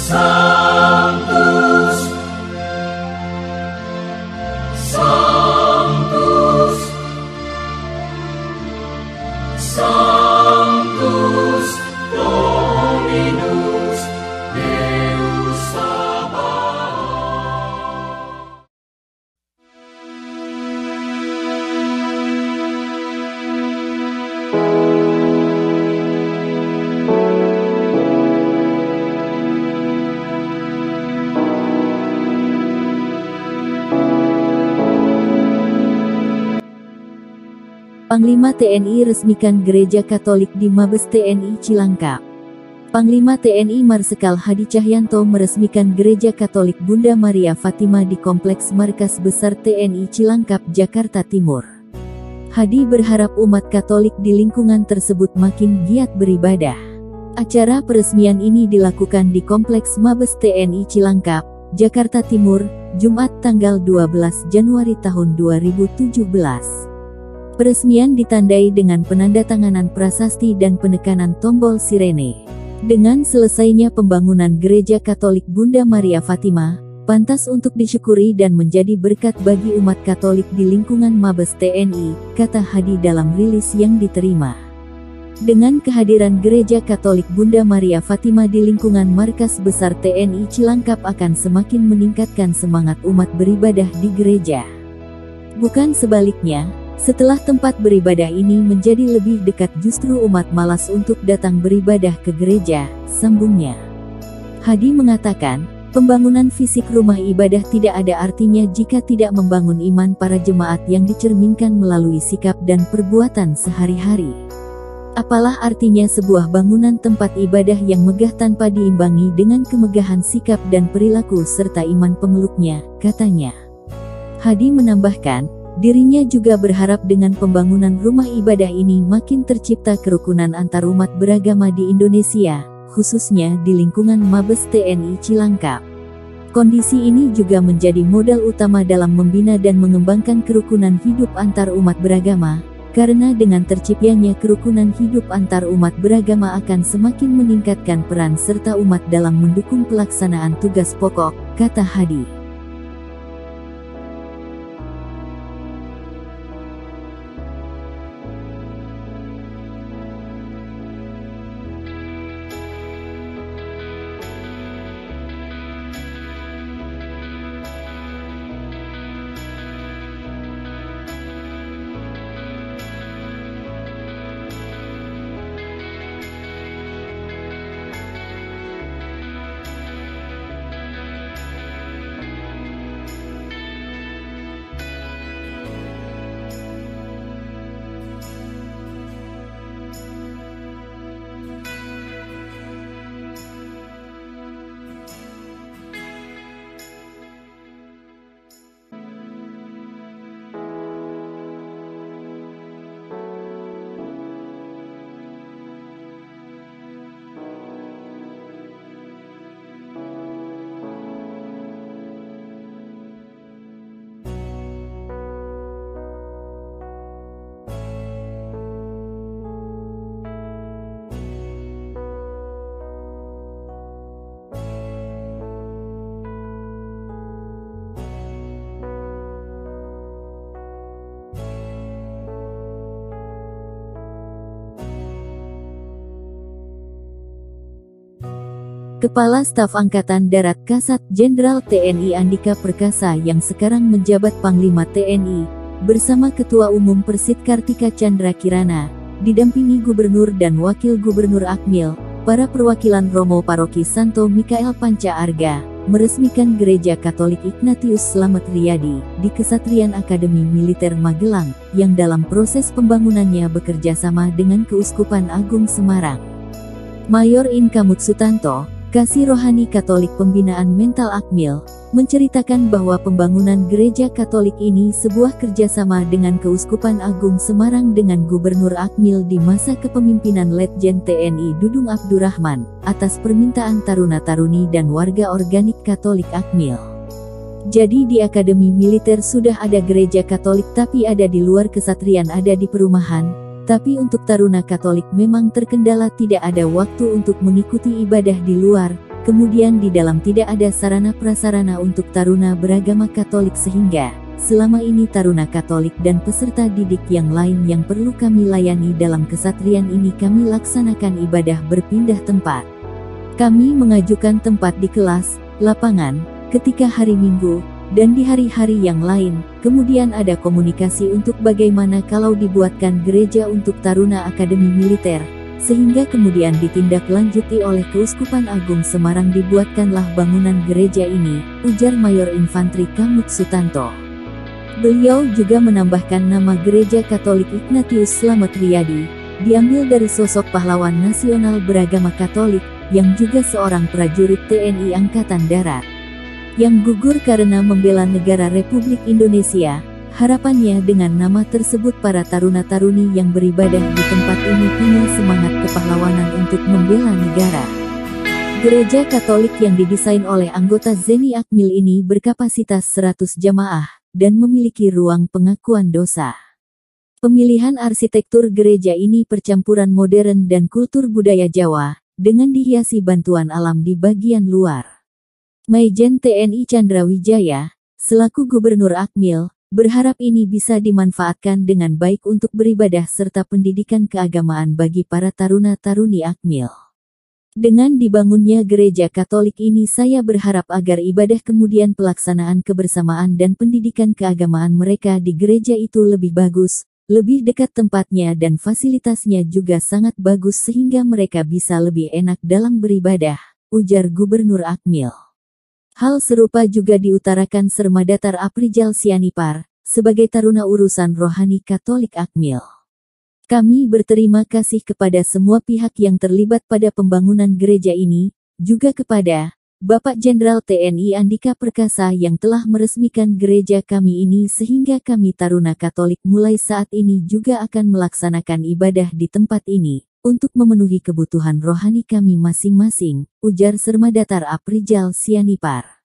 Sanctus, Sanctus, Sanctus Dominus Deus Sabaoth. Panglima TNI resmikan Gereja Katolik di Mabes TNI Cilangkap. Panglima TNI Marsikal Hadi Cahyanto meresmikan Gereja Katolik Bunda Maria Fatima di Kompleks Markas Besar TNI Cilangkap, Jakarta Timur. Hadi berharap umat Katolik di lingkungan tersebut makin giat beribadah. Acara peresmian ini dilakukan di Kompleks Mabes TNI Cilangkap, Jakarta Timur, Jumat tanggal 12 Januari tahun 2017. Peresmian ditandai dengan penandatanganan prasasti dan penekanan tombol sirene. Dengan selesainya pembangunan Gereja Katolik Bunda Maria Fatima, pantas untuk disyukuri dan menjadi berkat bagi umat Katolik di lingkungan Mabes TNI, kata Hadi dalam rilis yang diterima. Dengan kehadiran Gereja Katolik Bunda Maria Fatima di lingkungan Markas Besar TNI Cilangkap akan semakin meningkatkan semangat umat beribadah di gereja. Bukan sebaliknya. Setelah tempat beribadah ini menjadi lebih dekat, justru umat malas untuk datang beribadah ke gereja, sambungnya. Hadi mengatakan, pembangunan fisik rumah ibadah tidak ada artinya jika tidak membangun iman para jemaat yang dicerminkan melalui sikap dan perbuatan sehari-hari. Apalah artinya sebuah bangunan tempat ibadah yang megah tanpa diimbangi dengan kemegahan sikap dan perilaku serta iman pemeluknya, katanya. Hadi menambahkan, dirinya juga berharap dengan pembangunan rumah ibadah ini makin tercipta kerukunan antarumat beragama di Indonesia, khususnya di lingkungan Mabes TNI Cilangkap. Kondisi ini juga menjadi modal utama dalam membina dan mengembangkan kerukunan hidup antar umat beragama, karena dengan terciptanya kerukunan hidup antar umat beragama akan semakin meningkatkan peran serta umat dalam mendukung pelaksanaan tugas pokok, kata Hadi. Kepala Staf Angkatan Darat Kasat Jenderal TNI Andika Perkasa yang sekarang menjabat Panglima TNI, bersama Ketua Umum Persid Kartika Chandra Kirana, didampingi Gubernur dan Wakil Gubernur Akmil, para perwakilan Romo Paroki Santo Mikael Panca Arga, meresmikan Gereja Katolik Ignatius Slamet Riyadi di Kesatrian Akademi Militer Magelang, yang dalam proses pembangunannya bekerja sama dengan Keuskupan Agung Semarang. Mayor Inkamut Sutanto, Kasih Rohani Katolik Pembinaan Mental Akmil, menceritakan bahwa pembangunan Gereja Katolik ini sebuah kerjasama dengan Keuskupan Agung Semarang dengan Gubernur Akmil di masa kepemimpinan Letjen TNI Dudung Abdurrahman, atas permintaan taruna-taruni dan warga organik Katolik Akmil. Jadi di Akademi Militer sudah ada Gereja Katolik, tapi ada di luar kesatrian, ada di perumahan. Tapi untuk taruna Katolik memang terkendala tidak ada waktu untuk mengikuti ibadah di luar, Kemudian di dalam tidak ada sarana prasarana untuk taruna beragama Katolik sehingga selama ini taruna Katolik dan peserta didik yang lain yang perlu kami layani dalam kesatrian ini kami laksanakan ibadah berpindah tempat. Kami mengajukan tempat di kelas, lapangan, ketika hari Minggu, dan di hari-hari yang lain. Kemudian ada komunikasi untuk bagaimana kalau dibuatkan gereja untuk taruna Akademi Militer, sehingga kemudian ditindaklanjuti oleh Keuskupan Agung Semarang dibuatkanlah bangunan gereja ini, ujar Mayor Infantri Kamut Sutanto. Beliau juga menambahkan nama Gereja Katolik Ignatius Slamet Riyadi, diambil dari sosok pahlawan nasional beragama Katolik, yang juga seorang prajurit TNI Angkatan Darat, yang gugur karena membela negara Republik Indonesia. Harapannya dengan nama tersebut para taruna-taruni yang beribadah di tempat ini punya semangat kepahlawanan untuk membela negara. Gereja Katolik yang didesain oleh anggota Zeni Akmil ini berkapasitas 100 jamaah, dan memiliki ruang pengakuan dosa. Pemilihan arsitektur gereja ini percampuran modern dan kultur budaya Jawa, dengan dihiasi bantuan alam di bagian luar. Maijen TNI Chandra Wijaya, selaku Gubernur Akmil, berharap ini bisa dimanfaatkan dengan baik untuk beribadah serta pendidikan keagamaan bagi para taruna-taruni Akmil. Dengan dibangunnya gereja Katolik ini saya berharap agar ibadah kemudian pelaksanaan kebersamaan dan pendidikan keagamaan mereka di gereja itu lebih bagus, lebih dekat tempatnya dan fasilitasnya juga sangat bagus sehingga mereka bisa lebih enak dalam beribadah, ujar Gubernur Akmil. Hal serupa juga diutarakan Sermadatar Aprijal Sianipar, sebagai taruna urusan rohani Katolik Akmil. Kami berterima kasih kepada semua pihak yang terlibat pada pembangunan gereja ini, juga kepada Bapak Jenderal TNI Andika Perkasa yang telah meresmikan gereja kami ini sehingga kami taruna Katolik mulai saat ini juga akan melaksanakan ibadah di tempat ini, untuk memenuhi kebutuhan rohani kami masing-masing, ujar Sermadatar Aprijal Sianipar.